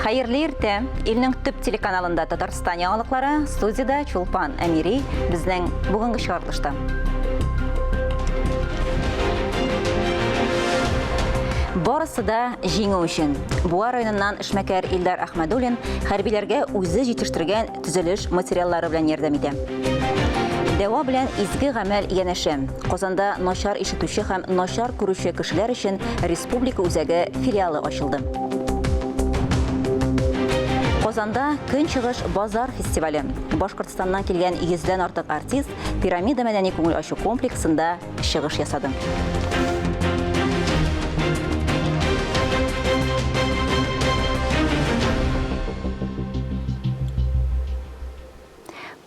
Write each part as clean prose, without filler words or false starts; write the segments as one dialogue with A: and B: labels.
A: Hayırlı irte, ilning tüp telekanalında Tatarstan yanılıkları, studiyada Çulpan Amiri bizden bugünkü şartlaştı. Barысы da жеңу үшін. Буа районынан Ишмекер Илдар Ахмадуллин хәрбиләргә үзе җитештерген төзелеш материаллары белән ярдәм итә. Дәва белән изге гамәл янәшә. Казанда начар ишетүче һәм начар күрүче кешеләр өчен республика үзәге филиалы ачылды. Казанда Көнчыгыш базар фестивале. Башкортстаннан килгән 100дән артык артист пирамида мәдәни күңел ачу комплексында чыгыш ясады.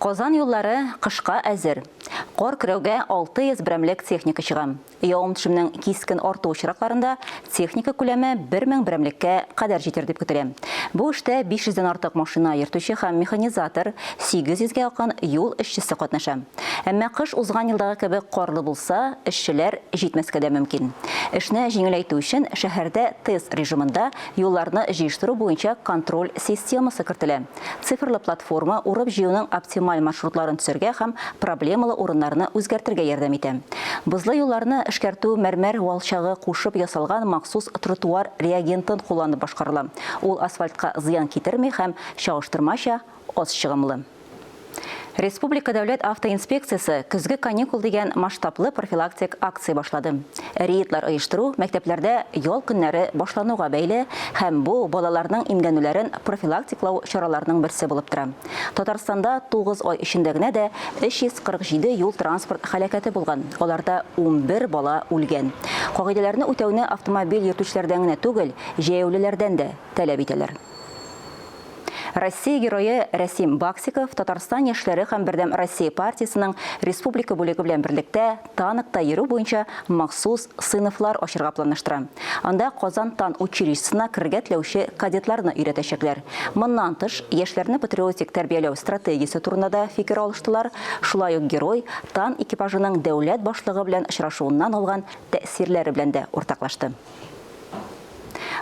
A: Казан юллары кышка әзер. Кар көрәүгә 600 берәмлек техника чыга. Явым-төшемнең кискен арту очракларында техника күләме 1000 берәмлеккә кадәр җитер дип көтелә. Бу эштә 500дән артык машина йөртүче һәм механизатор, 800гә якын юл эшчесе катнаша. Әмма кыш узган елдагы кебек карлы булса, эшчеләр җитмәскә дә мөмкин. Эшне җиңеләйтү өчен шәһәрдә тест режимында юлларны җыештыру буенча контроль системасы кертелә. Цифрлы платформа урып җыюның оптималь маршрутларын төзергә һәм проблемалы урыннарны үзгәртергә ярдәм итә. Бузлы юлларны эшкәртү мәрмәр валчагы кушып ясалган махсус тротуар реагентын кулланып башкарыла. Ул асфальтка зыян китерми һәм чагыштырмача аз чыгымлы. Республика дәүләт автоинспекциясы көзге каникул дигән масштаблы профилактик акция башлады. Рейдлар оештыру мәктәпләрдә ял көннәре башлануга бәйле һәм бу балаларның имгәнүләрен профилактиклау чараларының берсе булып тора. Татарстанда 9 ай эчендә генә дә 347 юл транспорт һәлакәте булган. Аларда 11 бала үлгән. Кагыйдәләрне үтәүне автомобиль йөртүчеләрдән генә түгел, җәяүлеләрдән дә таләп итәләр. Россия герое Расим Баксиков Татарстан яшьләре һәм Бердәм Россия партиясының республика бүлеге белән берлектә таныкта йөрү буенча махсус сыйныфлар ачырга планлаштыра. Анда Казан тан училищесына кергә теләүче кадетларны өйрәтәчәкләр. Моннан тыш, яшьләрне патриотик тәрбияләү стратегиясе турында да фикер алыштылар. Шулай ук герой тан экипажының дәүләт башлыгы белән очрашуыннан алган тәэсирләре белән дә уртаклашты.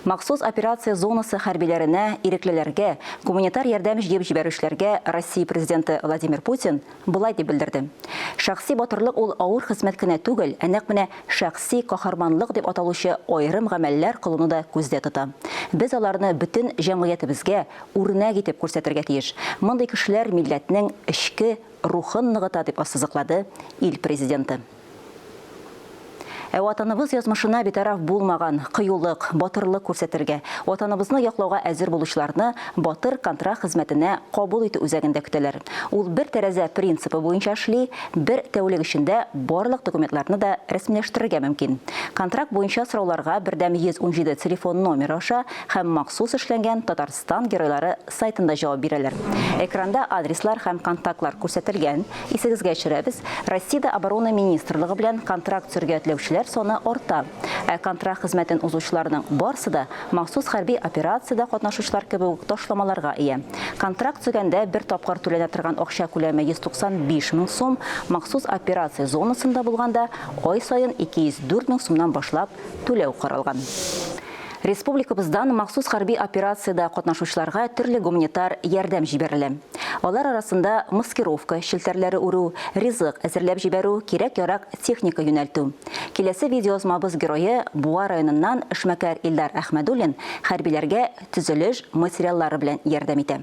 A: Махсус операция зонасы хәрбиләренә, иреклеләргә, гуманитар ярдәм җыеп җибәрүчеләргә Россия президенты Владимир Путин булай дип белдерде. Шәхси батырлык ул авыр хезмәт кенә түгел, нәкъ менә шәхси каһарманлык дип аталучы аерым гамәлләр кылуны да күздә тота. Без аларны бөтен җәмгыятебезгә үрнәк итеп күрсәтергә тиеш. Мондый кешеләр милләтнең эчке рухын ныгыта дип ассызыклады ил президенты. Ватаныбыз язмышына битараф булмаган кыюлык, батырлык күрсәтергә, ватаныбызны яклауга әзер булучыларны батыр контракт хезмәтенә кабул итү үзәгендә көтәләр. Ул бер тәрәзә принципы буенча эшли, бер тәүлек эчендә барлык документларны да рәсмиләштерергә мөмкин. Контракт буенча сорауларга Бердәм 117 телефон номеры аша һәм махсус эшләнгән Татарстан геройлары сайтында җавап бирәләр. Экранда адреслар һәм контактлар күрсәтелгән. Исегезгә төшерәбез, Россиядә оборона министрлыгы белән контракт төзергә теләүчеләр саны арта. Контракт хезмәтен узучыларның барысы да махсус хәрби операциядә катнашучылар кебек ташламаларга ия. Контракт төзегәндә бер тапкыр түләнә торган акча күләме 195 мең сум, махсус операция зонасында булганда ай саен 204 мең сумнан башлап түләү каралган. Республикабыздан махсус хәрби операциядә катнашучыларга төрле гуманитар ярдәм җибәрелә. Алар арасында маскировка, челтәрләре үрү, ризык әзерләп җибәрү, кирәк-ярак техника юнәлтү. Киләсе видеозмабыз герое Буа районыннан Ишмекер Илдар Ахмадуллин хәрбиләргә төзелеш материаллары белән ярдәм итә.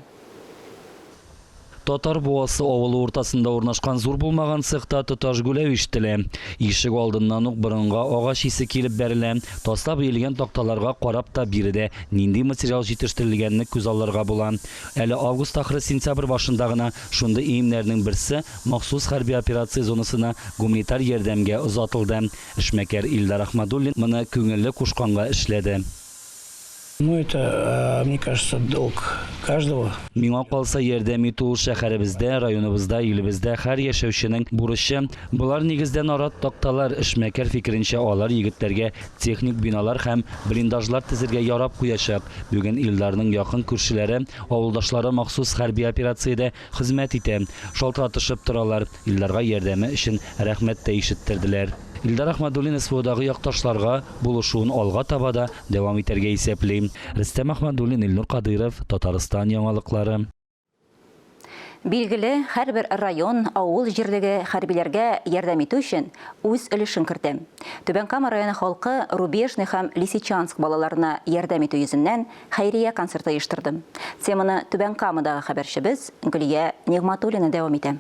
B: Татар буасы авылы уртасында урнашкан зур булмаган цехта тоташ гүләү ишетелә. Ишек алдыннан ук борынга агач исе килеп бәрелә. Таслап өелгән такталарга карап та биредә нинди материал җитештерелгәнне күз алырга була. Әле август ахыры сентябрь башында гына шундый өемнәрнең берсе махсус хәрби операция зонасына гуманитар ярдәмгә озатылды. Ишмекер Илдар Ахмадуллин моны күңелле кушканга эшләде.
C: Это, мне кажется, долг каждого.
B: Миңа калса ярдәм итү шәһәребездә, районыбызда, илебездә һәр яшәүченең бурычы. Булар нигездән арат такталар. Ишмекер фикеренчә алар егетләргә техник биналар һәм блиндажлар төзергә ярап куячак. Бүген Илдарның якын күршеләре, авылдашлары махсус хәрби операциядә хезмәт итә. Шалтыратышып торалар. Илдарга ярдәме өчен рәхмәт тә ишеттерделәр. Илдар Ахмадуллин СВОдагы якташларга булышуын алга таба да дәвам итәргә исәпли. Рөстәм Ахмадуллин, Илнур Кадыров, Татарстан яңалыклары.
A: Билгеле, һәрбер район, авыл җирлеге хәрбиләргә ярдәм итү өчен үз өлешен кертә. Түбән Кама районы халкы Рубежный һәм Лисичанск балаларына ярдәм итү йөзеннән хәйрия концерты оештырды. Теманы Түбән Камадагы хәбәрчебез Гөлия Нигъматуллина дәвам итә.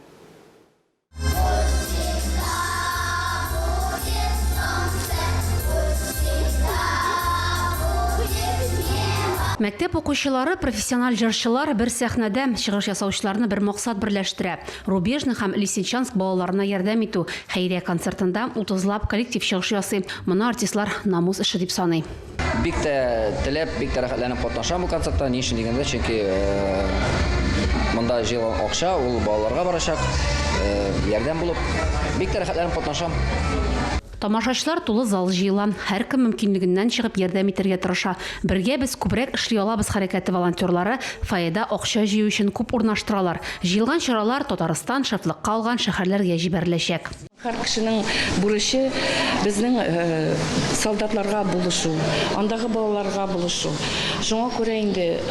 D: Мәктәп укучылары, профессиональ җырчылар бер сәхнәдә чыгыш ясаучыларны бер максат берләштерә. Рубежный һәм Лисичанск балаларына ярдәм итү хәйрия концертында 30лап коллектив чыгыш ясый. Моны артистлар намус эше дип саный.
E: Бик тә теләп, бик тә рәхәтләнеп катнашам бу концертта. Ни өчен дигәндә, чөнки монда җыелган акча ул балаларга барачак. Ярдәм булып, бик тә рәхәтләнеп катнашам.
D: Тамашачылар тулы зал җыела. Һәркем мөмкинлегеннән чыгып ярдәм итәргә тырыша. Бергә без күбрәк эшли алабыз хәрәкәте волонтерлары фаида акча җыю өчен күп урнаштыралар. Җыелган чаралар Татарстан, шатлыкка алган шәһәрләргә җибәреләчәк.
F: Һәр кешенең бурычы безнең солдатларга булышу, андагы балаларга булышу. Шуңа күрә инде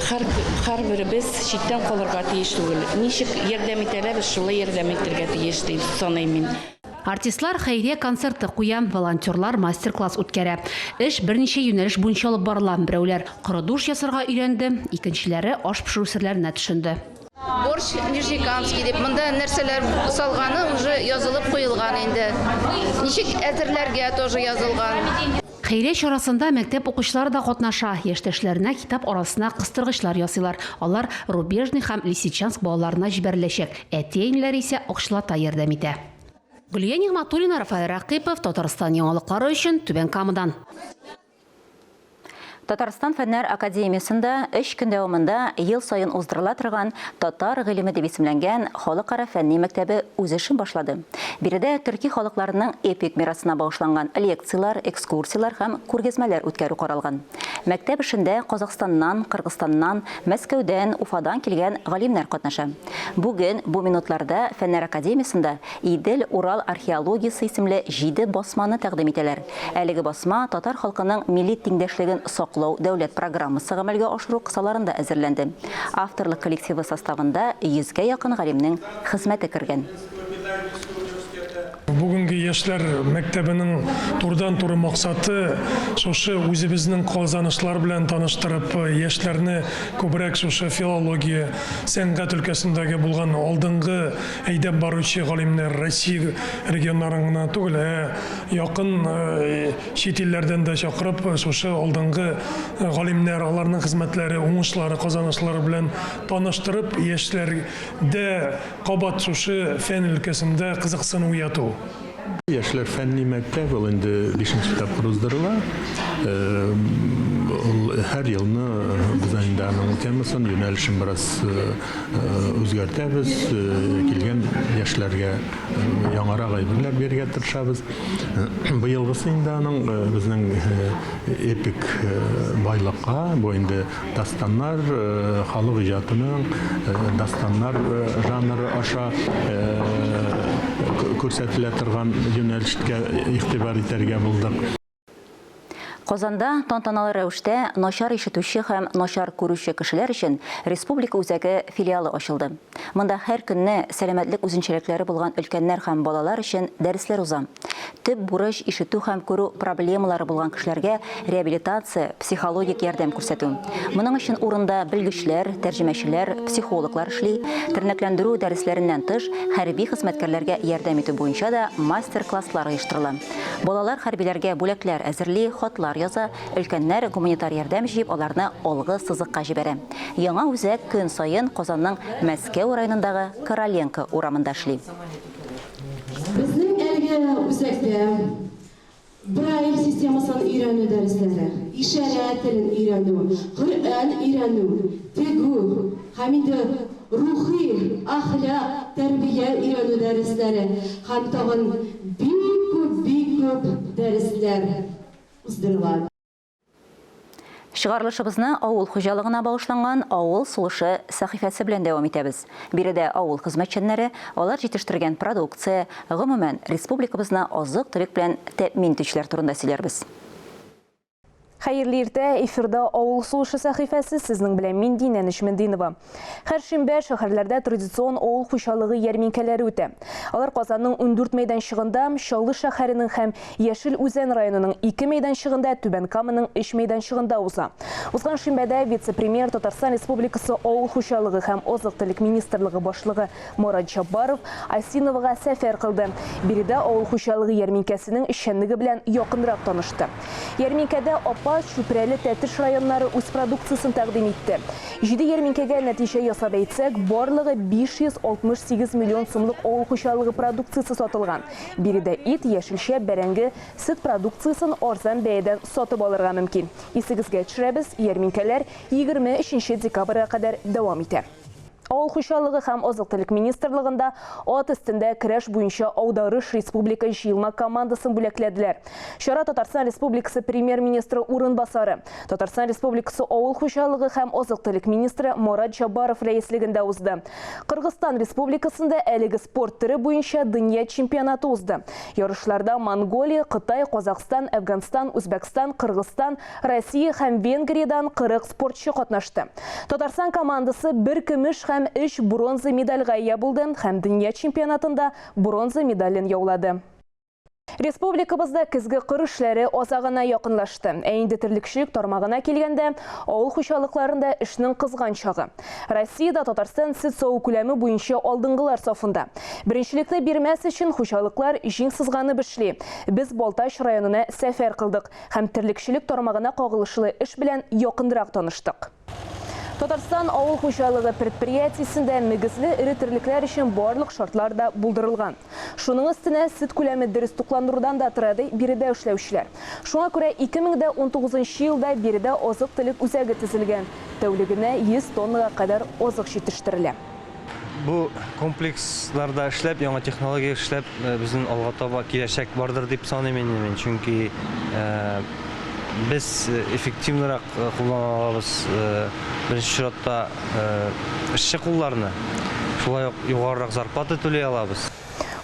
F: һәрберебез читтән калырга тиеш түгел. Ничек ярдәм итәләбез, шулай ярдәм итәргә тиеш дип саныйм мин.
D: Артистлар хәйрия концерты куя, волонтерлар мастер-класс үткәрә. Эш берничә юнәлеш буенча алып барыла. Берәүләр корыдуш ясарга өйрәнде, икенчеләре аш пешерү серләренә төшенде.
G: Борщ Нижнекамский дип, монда нәрсәләр салганы уже язылып куелган инде. Ничек әзерләргә тоже язылган.
D: Хәйрия чарасында мәктәп укучылары да катнаша. Яшьтәшләренә китап арасына кыстыргычлар ясыйлар. Алар Рубежный һәм Лисичанск балаларына җибәреләчәк. Әти-әниләр исә акчалата ярдәм итә. Гөлия Нигъматуллина, Рафаэль Ракыйпов, Татарстан яңалыклары өчен Түбән Камадан.
A: Татарстан Фәннәр академиясында 3 көн дәвамында ел сайын уздырыла торган татар гыйлеме дип исемләнгән халыкара фәнни мәктәбе үз эшен башлады. Биредә төрки халыкларының эпик мирасына багышланган лекциялар, экскурсиялар һәм күргәзмәләр үткәрү каралган. Мәктәп эшендә Казакъстаннан, Кыргызстаннан, Мәскәүдән, Уфадан килгән галимнәр катнаша. Бүген бу минутларда Фәннәр академиясында Идел Урал археологиясы исемле 7 басманы тәкъдим итәләр. Әлеге басма татар халкының милли тиңдәшлеген дәүләт программасы гамәлгә ашыру кысаларында әзерләнде. Авторлык коллективы составында 100-гә якын галимнең хезмәте кергән.
C: Бүгінгі яшьләр мәктәбенең турдан-туры максаты шушы үзебезнең казанышлар белән таныштырып, яшьләрне күбрәк шушы филология, сәнгать өлкәсендәге булган алдынгы әйдәп баручы галимнәр Россия регионнарына түгел, якын чит илләрдән дә чакырып, шушы алдынгы галимнәр, аларның хезмәтләре, уңышлары, казанышлары белән таныштырып, яшьләрдә кабат шушы фән өлкәсендә кызыксыну уяту.
H: Яшьләр фәнни мәктәп ул инде 5-нче тапкыр уздырыла. Һәр елны без инде аның темасын, юнәлешен бераз үзгәртәбез, килгән яшьләргә яңарак әйберләр бирергә тырышабыз. Быелгысы инде аның безнең эпик байлыкка, бу инде дастаннар, халык иҗатының дастаннар жанры аша күрсәтелә торган юнәлешкә игътибар итәргә булдык.
A: Казанда тантаналы рәвештә начар ишетүче һәм начар күрүче кешеләр өчен республика үзәге филиалы ачылды. Монда һәр көнне сәламәтлек үзенчәлекләре булган өлкәннәр һәм балалар өчен дәресләр уза. Төп бурыч ишетү һәм күрү проблемалары булган кешеләргә реабилитация, психологик ярдәм күрсәтү. Моның өчен урында белгечләр, тәрҗемәчеләр, психологлар эшли, тернәкләндерү дәресләреннән тыш хәрби хезмәткәрләргә ярдәм итү буенча да мастер-класслар оештырыла. Балалар хәрбиләргә бүләкләр әзерли, хатлар яза, өлкәннәр гуманитар ярдәм җыеп аларны алгы сызыкка җибәрә. Яңа үзәк көн сайын Казанның Мәскәү районындагы Короленко урамында эшли.
I: Безнең әлеге үзәктә Braille системасын өйрәнү дәресләре, ишарә телен өйрәнү, Коръән өйрәнү, тегү, һәм инде рухи, ахлак, тәрбия өйрәнү дәресләре һәм тагын бик күп дәресләр уздырыла.
A: Чыгарылышыбызны авыл хуҗалыгына багышланган авыл сулышы сәхифәсе белән дәвам итәбез. Биредә авыл хезмәтчәннәре алар җитештергән продукция, гомумән республикабызны азык-төлек белән тәэмин итүчеләр турында сөйләрбез.
J: Хәерле иртә, эфирда авыл сулышы сәхифәсе сезнең белән мин Динә Нишмендинова. Һәр шимбә шәһәрләрдә традицион авыл хуҗалыгы ярминкәләре үтә. Алар Казанның 14 мәйданчыгында, Чаллы шәһәренең һәм Яшел Үзән районының 2 мәйданчыгында, Түбән Каманың 3 мәйданчыгында уза. Узган шимбәдә вице-премьер Татарстан Республикасы авыл хуҗалыгы һәм азык-төлек министрлыгы башлыгы Мурат Җаббаров Айсиновага сәфәр кылды. Биредә авыл хуҗалыгы ярминкәсенең эшчәнлеге белән якынрак танышты. Ярминкәдә Чүпрәле, Тәтеш районнары үз продукциясын тәкъдим итте. 7 ярминкәгә нәтиҗә ясап әйтсәк, барлыгы 568 миллион сумлык авыл хуҗалыгы продукциясы сатылган. Биредә ит, яшелчә, бәрәңге, сөт продукциясын арзан бәядән сатып алырга мөмкин. Исегезгә төшерәбез, ярминкәләр 23 декабрьгә кадәр дәвам итә. Авыл хуҗалыгы һәм азык-төлек министрлыгында ат өстендә көрәш буенча Аударыш республика җыелма командасын бүләкләделәр. Чара Татарстан Республикасы премьер-министры урынбасары, Татарстан Республикасы авыл хуҗалыгы һәм азык-төлек министры Мурат Җаббаров рәислегендә узды. Кыргызстан Республикасында әлеге спорт төре буенча дөнья чемпионаты узды. Ярышларда Монголия, Кытай, Казакстан, Әфганстан, Үзбәкстан, Кыргызстан, Россия һәм Венгриядан 40 спортчы катнашты. Татарстан командасы 1 көмеш һәм 3 бронза медальгә ия булды һәм дөнья чемпионатында бронза медален яулады. Республикабызда көзге кыр эшләре азагына якынлашты. Инде терлекчелек тармагына килгәндә, авыл хуҗалыкларында эшнең кызган чагы. Россиядә Татарстан сөт сау күләме буенча алдынгылар сафында. Беренчелекне бирмәс өчен хуҗалыклар җиң сызганып эшли. Без Балтач районына сәфәр кылдык һәм терлекчелек тармагына кагылышлы эш белән якынрак таныштык. Татарстан авыл хуҗалыгы предприятиесендә мөгезле ире терлекләр өчен барлык шартлар да булдырылган. Шуның өстенә сөт күләме дөрес тукландырудан да торады биредә эшләүчеләр. Шуңа күрә 2019 елда биредә азык-төлек үзәге төзелгән. Тәүлегенә 100 тоннага кадәр азык җитештерелә.
K: Бу комплексларда эшләп, яңа технология эшләп, безнең алга таба киләчәк бардыр дип саныйм мин, чөнки biz effektivнерак кулланабыз. Беренче чиратта эшче кулларны, шулай ук югарырак зарплата түләй алабыз.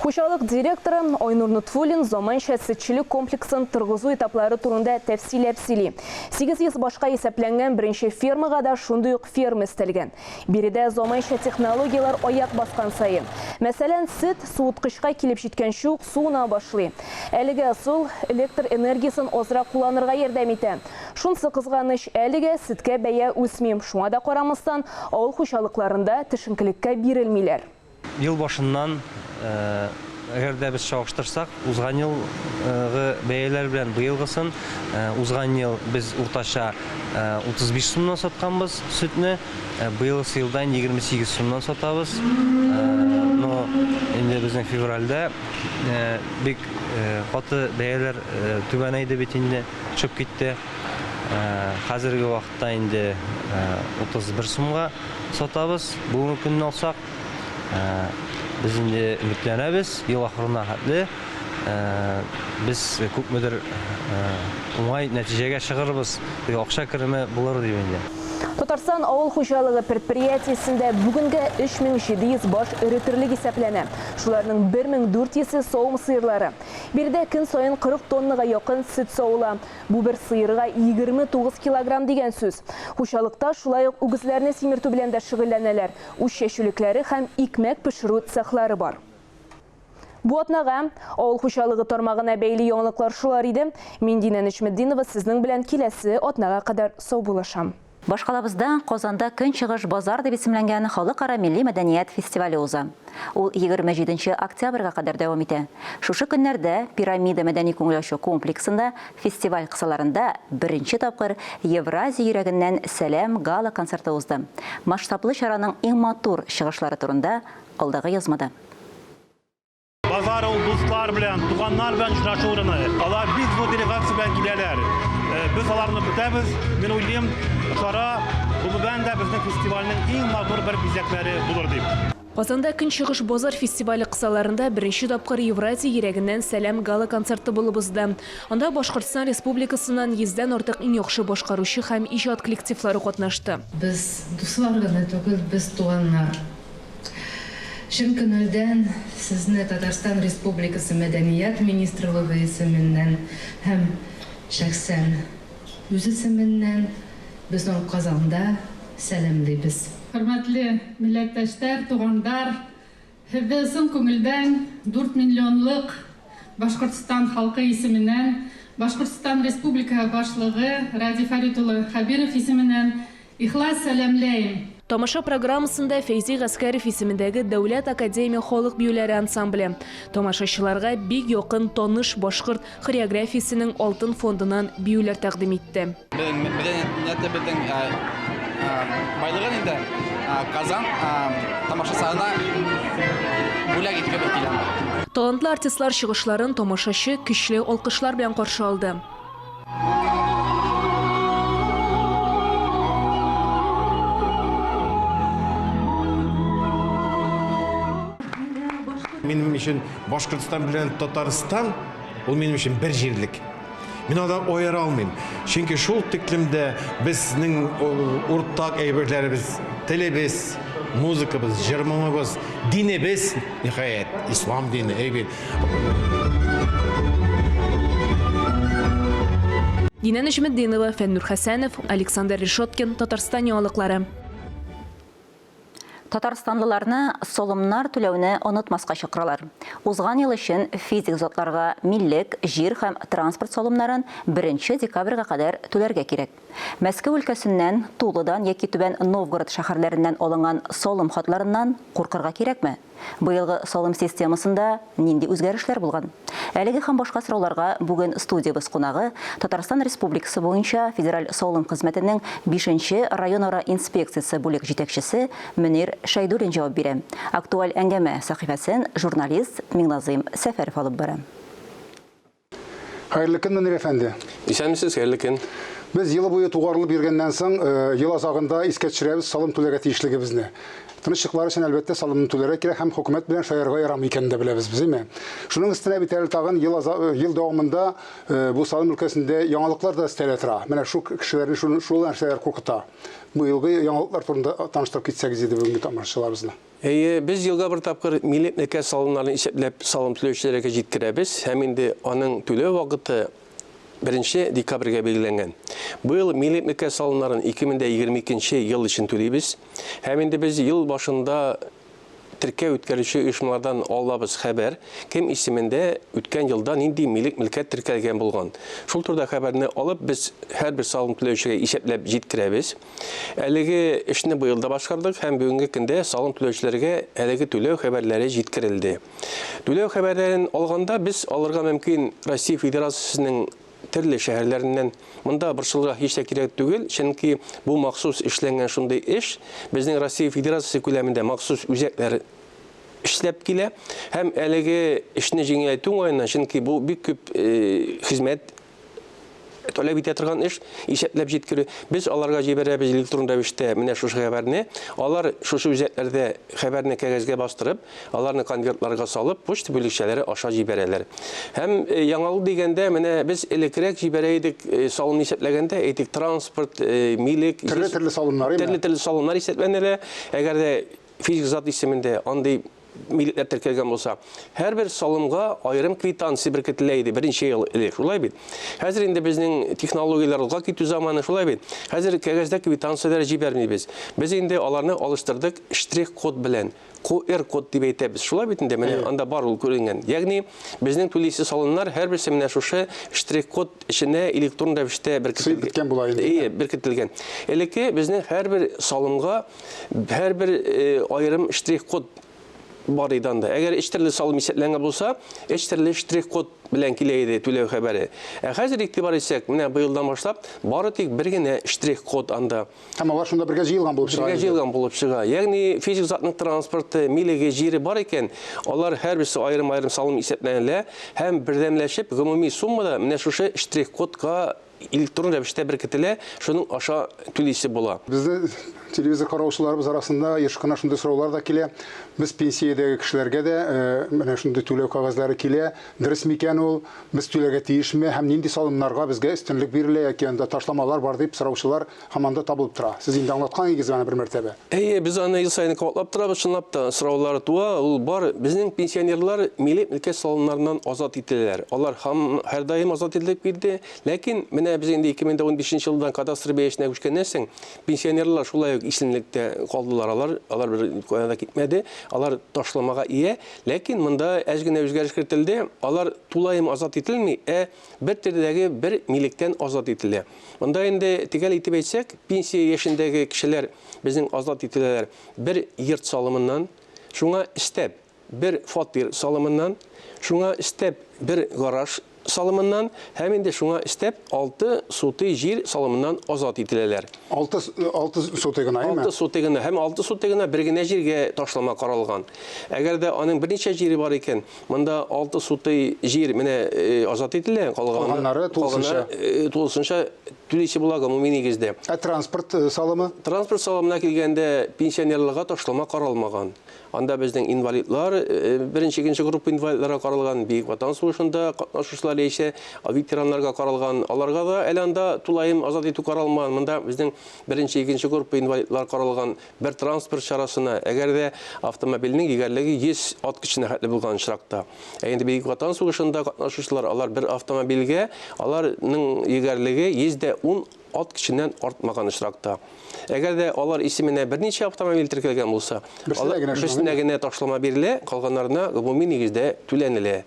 J: Хуҗалык директоры Айнур Нутфуллин заманча сөтчелек комплексын торгызу этаплары турында тәфсилләп сөйли. 800 башка исәпләнгән беренче фермага да шундый ук ферма өстәлгән. Биредә заманча технологиялар аяк баскан саен. Мәсәлән, сөт суыткычка килеп җиткәнче үк суына башлый. Әлегә сул электр энергиясын азрак кулланырга ярдәм итә. Шунсы кызганыч, әлегә сөткә бәя үсми. Шуңа да карамастан, авыл хуҗалыкларында төшенкелеккә бирелмиләр.
K: Ел башыннан әгәр дә без чагыштырсак, узган елгы бәяләр белән быелгысын, узган ел без уртача 35 сумнан сатканбыз сөтне, быелгы елда 28 сумнан сатабыз. Но инде безнең февральдә бик каты бәяләр түбәнәйде бит инде, чыгып китте. Хәзерге вакытта инде 31 сумга сатабыз. Бүгенге көнне алсак, biz indi ümitlənəbiz, yıl axırına hədli. Biz күпмедер уңай нәтижəгə чыгырбыз. Акча кирими булыр дип инде.
J: Татарстан авыл хуҗалыгы предприятиесендә бүгенге 3700 баш ире терлек исәпләнә. Шуларның 1400-се савым сыерлары. Биредә көн саен 40 тоннага якын сөт сауыла. Бу бер сыерга 29 килограмм дигән сүз. Хуҗалыкта шулай ук үгезләрне симертү белән дә шөгыльләнәләр. Үз чәчүлекләре һәм икмәк пешерү цехлары бар. Бу атнага авыл хуҗалыгы тармагына бәйле яңалыклар шулар иде. Мин Динә Нишмендинова сезнең белән киләсе атнага кадәр сау булышам.
A: Башкалабызда Казанда Көнчыгыш базар дип исемләнгән халыкара милли мәдәният фестивале уза. Ул 27 октябрьгә кадәр дәвам итә. Шушы көннәрдә Пирамида мәдәни күңелләшү комплексында фестиваль кысаларында беренче тапкыр Евразия йөрәгеннән сәлам гала концерты узды. Масштаблы чараның иң матур чыгышлары турында алдагы язмада.
L: Базар ул дуслар белән, туганнар белән очрашу урыны. Алар бик зур делегация белән киләләр. Без аларны көтәбез. Мин уйлыйм, чара Бұл бән дә безнең фестивальнең иң матур бер бизәкләре булыр дип.
J: Казанда Көнчыгыш базар фестивале кысаларында беренче тапкыр Евразия йөрәгеннән сәлам гала концерты булып узды. Анда Башкортстан Республикасыннан 100дән артык иң яхшы башкаручы һәм иҗат коллективлары катнашты.
M: Без дуслар гына түгел, без туганнар. Чын күңелдән сезне Татарстан Республикасы Мәдәният министрлыгы исеменнән һәм шәхсән үз исеменнән безнең Казанда сәламлыйбыз.
N: Hürmetli milletteşler, tuğanlar, hepinizin көңілден 4 milyonluk Башкортстан халкы исеменнән, Башкортстан Республика башлыгы Ради Фаритулы Хабиров исеменнән ихлас сәламләйм.
J: Тамаша программасында Фейзи Гаскаров исемендәге Дәүләт Академия халык биюләре ансамбле тамашачыларга бик якын таныш башкорт хореографиясенең алтын фондыннан биюләр тәкъдим итте.
O: Байлыгын инде Казан тамаша сарына бүләк иткән килә.
J: Талантлы артистлар чыгышларын тамашачы көчле алкышлар белән каршы алды.
P: Минем өчен Башкортстан белән Татарстан ул минем өчен бер җирлек. Мин анда ояра алмыйм. Чөнки шул тиклемдә безнең уртак әйберләребез, телебез, музыкабыз, җырмыбыз, динебез, ниһаят, ислам дине әйбер.
J: Динә Нәҗметдинова, Фәннур Хәсәнов, Александр Решоткин, Татарстан яңалыклары.
A: Татарстанлыларны солымнар түләүне онытмаска чакыралар. Узган ел өчен физик затларга миллек, җир һәм транспорт солымнарын 1 декабрьгә кадәр түләргә кирәк. Мәскәү өлкәсеннән, Тулыдан яки Түбән Новгород шәһәрләреннән алынган солым хатларыннан куркырга кирәкме? Быелгы солым системасында нинди үзгәрешләр булган? Әлеге һәм башка сорауларга бүген студиябыз кунагы Татарстан Республикасы буенча федераль солым хезмәтенең 5-нче районара инспекциясе бүлек җитәкчесе Мөнир Шәйдуллин җавап бирә. Актуаль әңгәмә сәхифәсен журналист Миңназыйм Сәфәров алып бара.
Q: Хәерле көн, Мөнир әфәнде.
R: Исәнмесез, хәерле көн.
Q: Без ел буе тугарылып йөргәннән соң, ел азагында искә төшерәбез салым түләргә тиешлегебезне. Тынычлыклар өчен әлбәттә салымны түләргә кирәк һәм хөкүмәт белән шаярга ярамый икәнен дә беләбез без, әйме? Шуның өстенә бит әле тагын ел дәвамында бу салым өлкәсендә яңалыклар да өстәлә тора. Менә шу кешеләрне шул нәрсәләр куркыта. Бу елгы яңалыклар турында таныштырып китсәгез иде бүгенге тамашачыларыбызны.
R: Без елга бер тапкыр милләтнекә салымнарны исәпләп салым түләүчеләргә җиткерәбез һәм инде аның түләү вакыты 1 декабрьгә белгеләнгән. Быел милләтнекә салымнарын 2022 ел өчен түлибез. Һәм инде без ел башында теркәү үткәрүче оешмалардан алабыз хәбәр, кем исемендә үткән елда нинди милек-милкәт теркәлгән булган. Шул турда хәбәрне алып, біз һәрбер салым түләүчегә исәпләп җиткерәбез. Әлеге эшне быел да башкардык һәм бүгенге көндә салым түләүчеләргә әлеге түләү хәбәрләре җиткерелде. Түләү хәбәрләрен алганда без алырга мөмкин Россия Федерациясенең төрле шәһәрләреннән монда борчылырга һич тә кирәк түгел, чөнки бу махсус эшләнгән шундый эш безнең Россия Федерациясе күләмендә махсус үзәкләр эшләп килә һәм әлеге эшне җиңеләйтү уңаеннан, чөнки бу бик күп хезмәт таләп итә торган эш, исәпләп җиткерү. Без аларга җибәрәбез электрон рәвештә менә шушы хәбәрне. Алар шушы үзәкләрдә хәбәрне кәгазьгә бастырып, аларны конвертларга салып, почта бүлекчәләре аша җибәрәләр. Һәм яңалык дигәндә менә без электрәк җибәрә идек, салымны исәпләгәндә әйтик, транспорт, милек,
Q: төрле салымнар,
R: төрле салымнар исәпләнәләр. Әгәр дә физик зат исемендә андый милләтләр теркәлгән булса, һәрбер салымга аерым квитанция беркетелә иде 1 ел элек. Шулай бит. Хәзер инде безнең технологияларга китү заманы шулай бит. Хәзер кәгазьдә квитанцияләр җибәрмибез. Без инде аларны алыштырдык штрих-код белән. QR-код дип әйтәбез. Шулай бит инде менә анда бар ул күренгән.Ягъни безнең түлисе салымнар һәрберсе менә шушы штрих-код эченә электрон рәвештә беркетелгән була инде. Беркетелгән. Элекке безнең һәрбер салымга һәрбер аерым штрих-код бар иде анда. Әгәр эчтерле салым исәпләнгән булса, эчтерле штрих-код белән килә иде түләү хәбәре. Хәзер игътибар итсәк, менә быелдан башлап бары тик бер генә штрих-код анда.
Q: Һәм алар шунда бергә җыелган булып чыга.
R: Бергә җыелган булып чыга. Ягъни физик затның транспорты, милеге, җире бар икән, алар һәрберсе аерым-аерым салым исәпләнәләр һәм бердәмләшеп гомуми суммада менә шушы штрих-кодка электрон рәвештә беркетелә, шуның аша түлисе була.
Q: Безне телевизор караучыларыбыз арасында ешкына шундый сораулар да килә. Без пенсиядәге кешеләргә дә менә шундый түләү кагазлары килә. Дөрес микән ул? Без түләргә тиешме һәм нинди салымнарга безгә өстенлек бирелә яки анда ташламалар бар дип сораучылар һаман да табылып тора. Сез инде аңлаткан идегез аны бер мәртәбә.
R: Без аны ел сайын кабатлап торабыз, чынлап та сораулар туа. Ул бар. Безнең пенсионерлар милли мөлкәт салымнарыннан азат ителәләр. Алар һәр даим азат ителеп бирде. Ләкин менә без инде 2015 елдан кадастр бәясенә күчкәннән соң пенсионерлар шулай ук исемлектә калдылар. Алар бер каяда китмәде. Алар ташламага ия. Ләкин монда әз генә үзгәреш кертелде. Алар тулаем азат ителми, бер төрдәге бер милектән азат ителә. Монда инде тигәл итеп әйтсәк, пенсия яшендәге кешеләр безнең азат ителәләр бер йорт салымыннан, шуңа истәп бер фатир салымыннан, шуңа истәп бер гараж салымыннан, һәм инде шуңа истәп 6 соты җир салымыннан азат ителәләр.
Q: 6 соты гына,
R: 6 соты гына, һәм 6 соты гына бер генә җиргә ташлама каралган. Әгәр дә аның берничә җире бар икән, монда 6 соты җир менә азат ителә,
Q: калганнары
R: тулысынча түлисе була гомуми нигездә.
Q: Транспорт салымы?
R: Транспорт салымына килгәндә пенсионерларга ташлама каралмаган. Анда безнең инвалидлар, беренче, икенче группа инвалидларга каралган, Бөек Ватан сугышында катнашучылар яисә ветераннарга каралган. Аларга да әле анда тулаем азат итү каралмаган. Монда безнең беренче, икенче группа инвалидлар каралган бер транспорт чарасына, әгәр дә автомобильнең егәрлеге 100 ат көченә хәтле булган очракта. Инде Бөек Ватан сугышында катнашучылар, алар бер автомобильгә, аларның егәрлеге 110 ат көченнән артмаган очракта. Әгәр дә алар исеменә берничә автомобиль теркәлгән булса, берсенә генә ташлама бирелә, калганнарына гомуми нигездә түләнелә.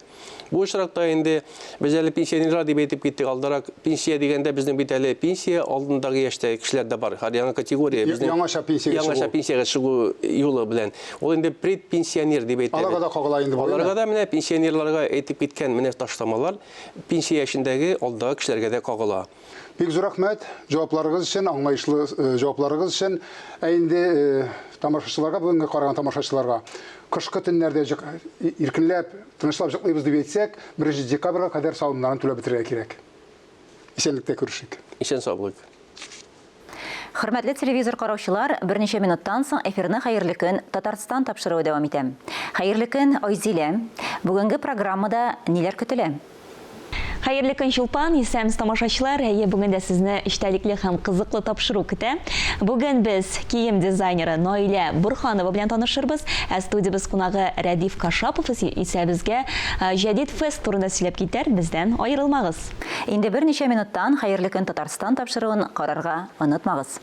R: Бу очракта инде без әле пенсионерлар дип әйтеп киттек, алдарак пенсия дигәндә безнең бит әле пенсия алдындагы яшьтәге кешеләр дә бар. Һәр яңа категория безнең яңаша пенсиягә чыгу юлы белән. Ул инде предпенсионер дип әйтәләр.
Q: Аларга да кагыла инде бу.
R: Аларга да менә пенсионерларга әйтеп киткән менә ташламалар пенсия яшендәге алдагы кешеләргә дә кагыла.
Q: Бик зур рәхмәт җавапларыгыз өчен, аңлаешлы җавапларыгыз өчен. Инде тамашачыларга, бүгенге караган тамашачыларга кышкы төннәрдә иркенләп, тынычлап җыклыйбыз дип әйтсәк, 1 декабрьгә кадәр салымнарын түләп бетерергә кирәк. Исәнлектә күрешик.
R: Исән саулык.
A: Хөрмәтле телевизор караучылар, берничә минуттан соң эфирны хәерле көн Татарстан тапшыруы дәвам итә. Хәерле көн, Айзилә. Бүгенге программада ниләр көтелә?
S: Хәерле көн Чулпан, исәмез тамашачылар, бүген дә сезне эчтәлекле һәм кызыклы тапшыру көтә. Бүген без кием дизайнеры Наилә Бурханова белән танышырбыз. Студиябыз кунагы Рәдиф Кашапов исә безгә Җәдид фест турында сөйләп китәр, бездән аерылмагыз.
A: Инде берничә минуттан хәерле көн Татарстан тапшыруын карарга онытмагыз.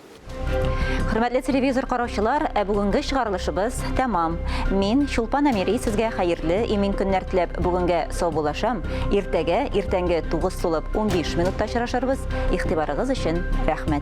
A: Хөрмәтле телевизор караучылар, бүгенге чыгарылышыбыз тәмам. Мин Чулпан Әмири сезгә хәерле имин көннәр теләп бүгенгә сау булашам. Иртәнге 9 тулып 15 минутта очрашырбыз. Игътибарыгыз өчен рәхмәт.